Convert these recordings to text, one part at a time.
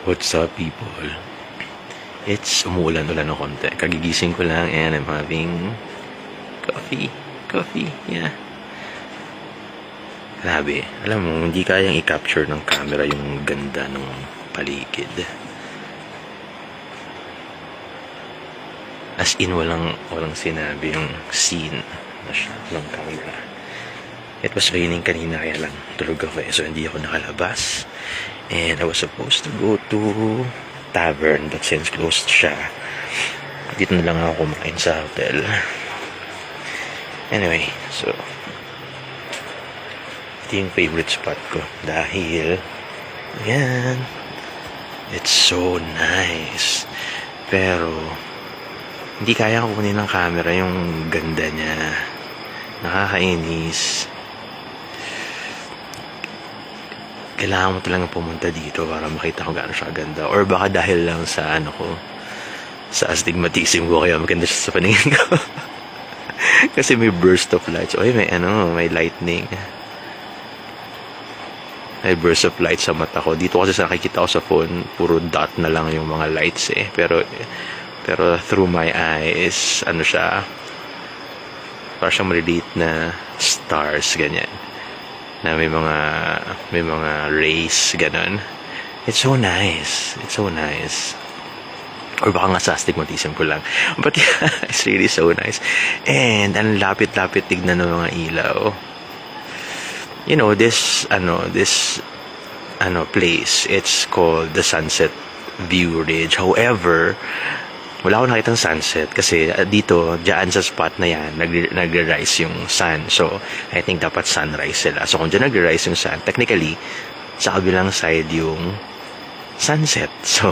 What's up, people? It's umuulan-ulan ng konti. Kagigising ko lang and I'm having coffee. Coffee, yeah. Grabe. Alam mo, hindi kayang i-capture ng camera yung ganda ng paligid. As in, walang sinabi yung scene na siya ng camera. It was raining kanina kaya lang tulog ako so hindi ako nakalabas. And I was supposed to go to tavern but since closed siya, dito na lang ako kumain sa hotel. Anyway, so ito yung favorite spot ko dahil yan, it's so nice. Pero hindi kaya kunin ng camera yung ganda niya. Nakakainis. Kailangan mo talagang pumunta dito para makita kung gaano siya ganda. Or baka dahil lang sa sa astigmatism ko kaya maganda siya sa paningin ko. Kasi may burst of lights. Oy, may lightning. May burst of light sa mata ko. Dito kasi sa nakikita ko sa phone, puro dot na lang yung mga lights eh. Pero through my eyes, siya, parang siyang maliliit na stars, ganyan. Na may mga rays, ganon. It's so nice. It's so nice. Or baka nga sa astigmatism ko lang. But yeah, it's really so nice. And ang lapit-lapit tignan ng mga ilaw. You know, this place, it's called the Sunset View Ridge. However, wala akong nakitang sunset kasi dito, dyan sa spot na yan, nagre-rise yung sun. So, I think dapat sunrise sila. So, kung dyan nagre-rise yung sun, technically, sa kabilang side yung sunset. So,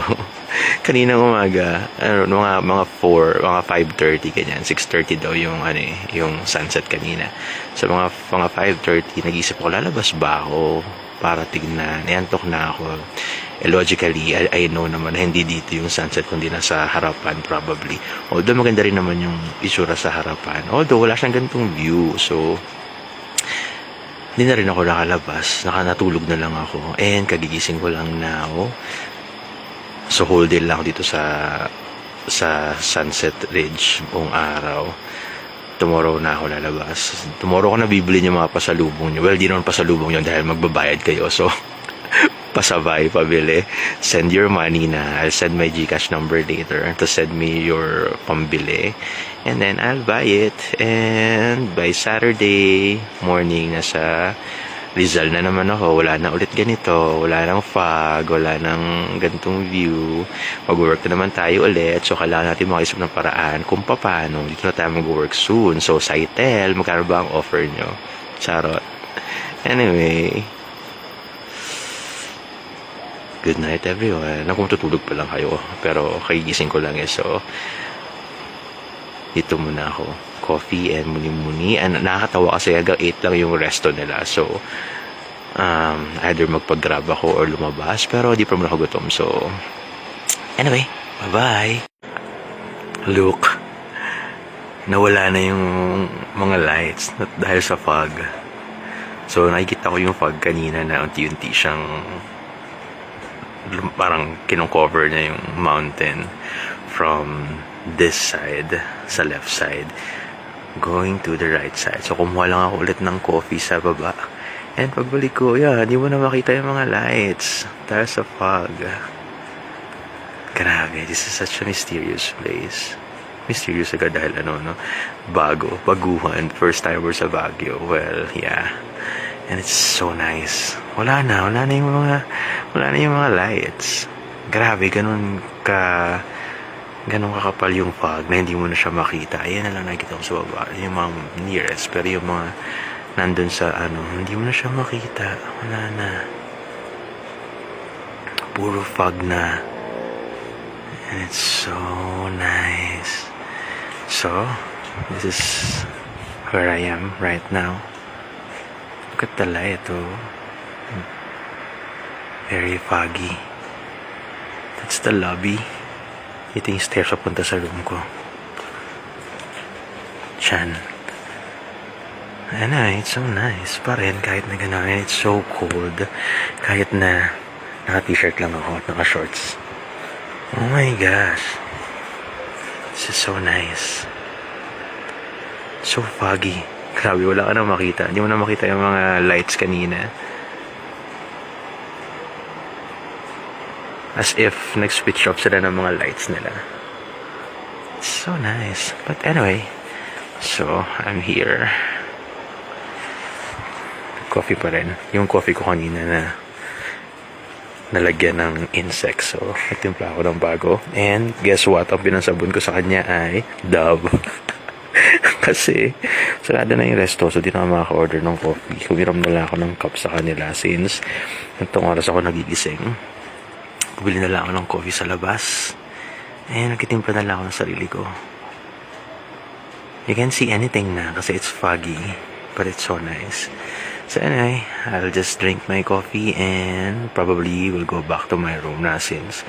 kaninang umaga, mga 5:30 ganyan, 6:30 daw yung sunset kanina. So, mga 5:30, nag-iisip ko, lalabas ba ako para tignan? Iantok na ako. Logically, I know naman na hindi dito yung sunset kundi nasa harapan probably. Although maganda rin naman yung itsura sa harapan. Although wala siyang ganitong view. So, hindi na rin ako nakalabas. Natulog na lang ako. And kagigising ko lang now. So, whole day lang dito sa Sunset Ridge buong araw. Tomorrow na ako lalabas. Tomorrow ko na bibili yung mga pasalubong nyo. Well, di naman pasalubong yun dahil magbabayad kayo. So, pasabay, pabili. Send your money na. I'll send my GCash number later to send me your pambili. And then, I'll buy it. And by Saturday morning, nasa Rizal na naman ako. Wala na ulit ganito. Wala nang fog. Wala nang ganitong view. Mag-work na naman tayo ulit. So, kailangan natin makaisip ng paraan kung paano. Dito na tayo mag-work soon. So, Saitel, magkano ba ang offer nyo? Charot. Anyway, good night everyone. Kung tutulog pa lang kayo. Pero kagigising ko lang eh. So, dito muna ako. Coffee and muni-muni. And nakakatawa kasi hanggang 8 lang yung resto nila. So, either magpag-grab ako or lumabas. Pero di pa muna ako gutom. So, anyway, bye-bye. Look, nawala na yung mga lights dahil sa fog. So, nakikita ko yung fog kanina na unti-unti siyang parang kinong-cover niya yung mountain from this side, sa left side, going to the right side. So, kumuha lang ako ulit ng coffee sa baba. And pagbalik ko, hindi mo na makita yung mga lights dahil sa fog. Grabe, this is such a mysterious place. Mysterious agad dahil baguhan, first timer sa Baguio. Well, yeah. And it's so nice. Wala na yung mga lights. Grabe, ganun kakapal yung fog na hindi mo na siya makita. Ayan na lang nakikita ko sa baba. Yung mga nearest. Pero yung mga nandun sa hindi mo na siya makita. Wala na. Puro fog na. And it's so nice. So, this is where I am right now. Look at the light, very foggy. That's the lobby. Ito yung stairs papunta sa room ko. Chan. It's so nice pa rin kahit na gano'n. It's so cold. Kahit na Naka-t-shirt lang ako at naka-shorts. Oh my gosh. This is so nice. So foggy. Grabe, wala ka na makita. Hindi mo na makita yung mga lights kanina. As if nag-switch off sila ng mga lights nila. It's so nice. But anyway, so I'm here. Coffee pa rin. Yung coffee ko kanina na nalagyan ng insect. So, nagtimpla ako ng bago. And guess what? Ang pinansabon ko sa kanya ay Dove. Kasi, sarado na yung resto. So, di na ako makaka-order ng coffee. Humiram na lang ako ng cup sa kanila since itong oras ako nagigising. Bumili na lang ako ng coffee sa labas. And nagkitimpla na lang ako ng sarili ko. You can't see anything na kasi it's foggy. But it's so nice. So anyway, I'll just drink my coffee and probably will go back to my room na since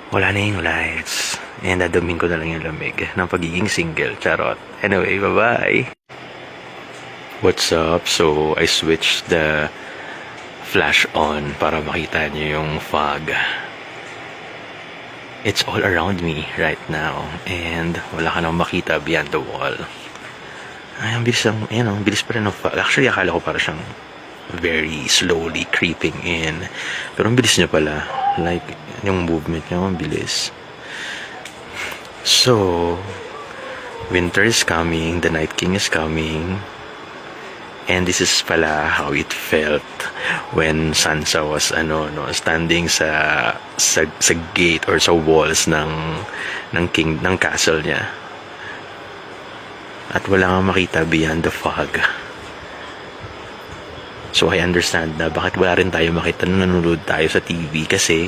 wala na yung lights. And dadamin ko na lang yung lamig ng pagiging single. Charot. Anyway, bye-bye! What's up? So, I switched the flash on para makita nyo yung fog. It's all around me right now and wala ka nang makita beyond the wall. Ay, ang bilis ang, ang bilis pa rin ng fog. Actually, akala ko para siyang very slowly creeping in. Pero ang bilis niya pala. Like, yung movement niya, ang bilis. So, winter is coming, the Night King is coming. And this is pala how it felt when Sansa was standing sa gate or sa walls ng castle niya. At wala kang makita beyond the fog. So I understand na bakit wala rin tayo makita nung nanonood tayo sa TV kasi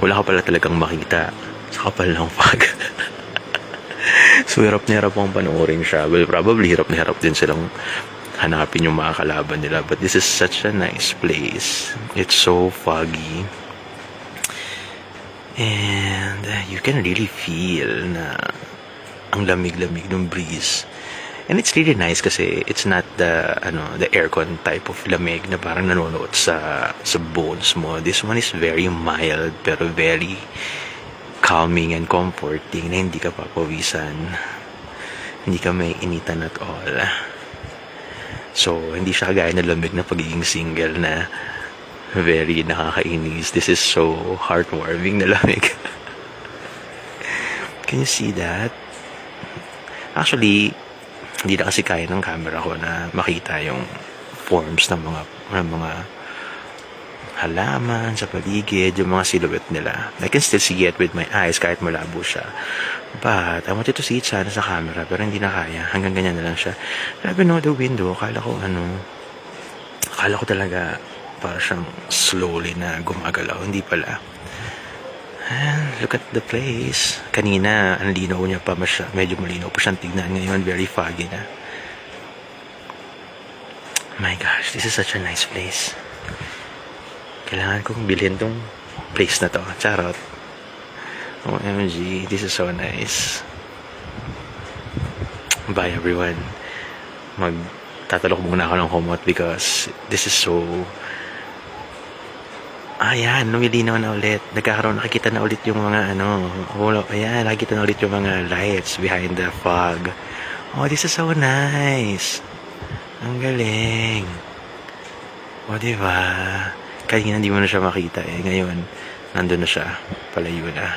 wala ka pala talagang makita sa kapal ng fog. So hirap na hirap akong panoorin siya. Well, probably hirap na hirap din silang hanapin yung mga kalaban nila. But this is such a nice place. It's so foggy. And you can really feel na ang lamig-lamig ng breeze. And it's really nice kasi it's not the aircon type of lamig na parang nanonood sa bones mo. This one is very mild pero very calming and comforting na hindi ka papawisan. Hindi ka may initan at all. So, hindi siya kagaya na lamig na pagiging single na very nakakainis. This is so heartwarming na lamig. Can you see that? Actually, hindi na kasi kaya ng camera ko na makita yung forms ng mga halaman sa paligid, yung mga silhouette nila. I can still see it with my eyes kahit malabo siya. But I wanted to see it sana sa camera pero hindi na kaya. Hanggang ganyan na lang siya. Grabe no, the window, akala ko talaga para siyang slowly na gumagalaw. Hindi pala. And look at the place. Kanina, ang linaw niya pa, medyo malinaw pa siyang tignan. Ngayon, very foggy na. My gosh, this is such a nice place. Kailangan kong bilhin tong place na to. Charot. OMG, this is so nice. Bye everyone. Magtatalok muna ako ng kumot because this is so... Ayan, lumilinaw na ulit. Nakikita na ulit yung mga ayan, nakikita na ulit yung mga lights behind the fog. Oh, this is so nice. Ang galing. O, diba? Kanina hindi mo na siya makita eh. Ngayon, nandun na siya. Palayo na.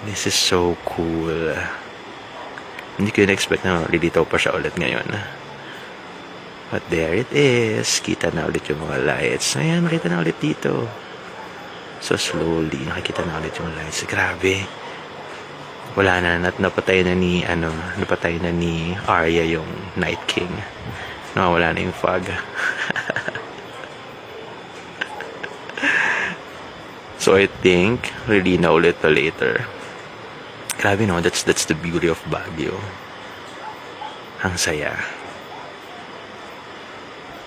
This is so cool. Hindi ko na-expect na lilitaw pa siya ulit ngayon. But there it is. Kita na ulit yung mga lights. Ayan, nakita na ulit dito. So slowly, nakikita na ulit yung lights. Grabe. Wala na. Napatay na ni Arya yung Night King. Wala na yung fog. So I think, really na ulit pa later. Grabe no, that's the beauty of Baguio. Ang saya.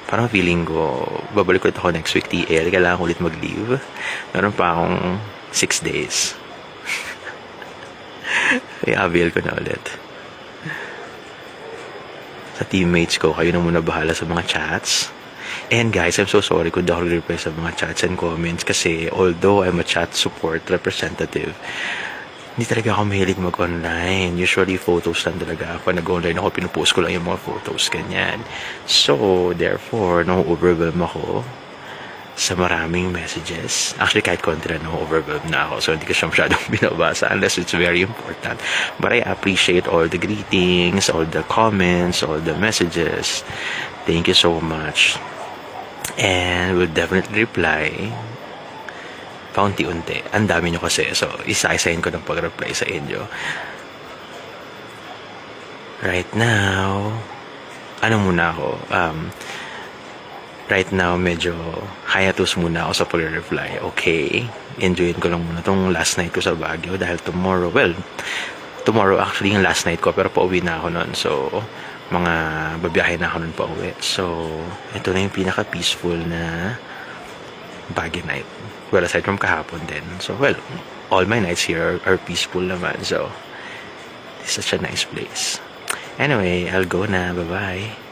Parang feeling ko, babalik ulit ako next week TL. Kailangan ko ulit mag-leave. Meron pa akong 6 days. Kaya avail ko na ulit. Sa teammates ko, kayo na muna bahala sa mga chats. And guys, I'm so sorry kung di ako reply sa mga chats and comments kasi although I'm a chat support representative, hindi talaga ako mahilig mag-online. Usually, photos lang talaga. Pag nag-online ako, pinupost ko lang yung mga photos, ganyan. So, therefore, na-overwhelm ako sa maraming messages. Actually, kahit konti na na-overwhelm na ako. So, hindi ko siya masyadong binabasa unless it's very important. But I appreciate all the greetings, all the comments, all the messages. Thank you so much. And will definitely reply paunti-unti. Ang dami nyo kasi. So, isa-isahin ko ng pag-reply sa inyo. Right now, ano muna ako? Right now, medyo hiatus muna ako sa pag-reply. Okay? Enjoyin ko lang muna tong last night ko sa Baguio dahil tomorrow actually yung last night ko pero pauwi na ako nun. So, mga babiyahe na ako nun pauwi. So, ito na yung pinaka-peaceful na Baguio night. Well, aside from kahapon din. So, well, all my nights here are peaceful naman. So, it's such a nice place. Anyway, I'll go na. Bye-bye.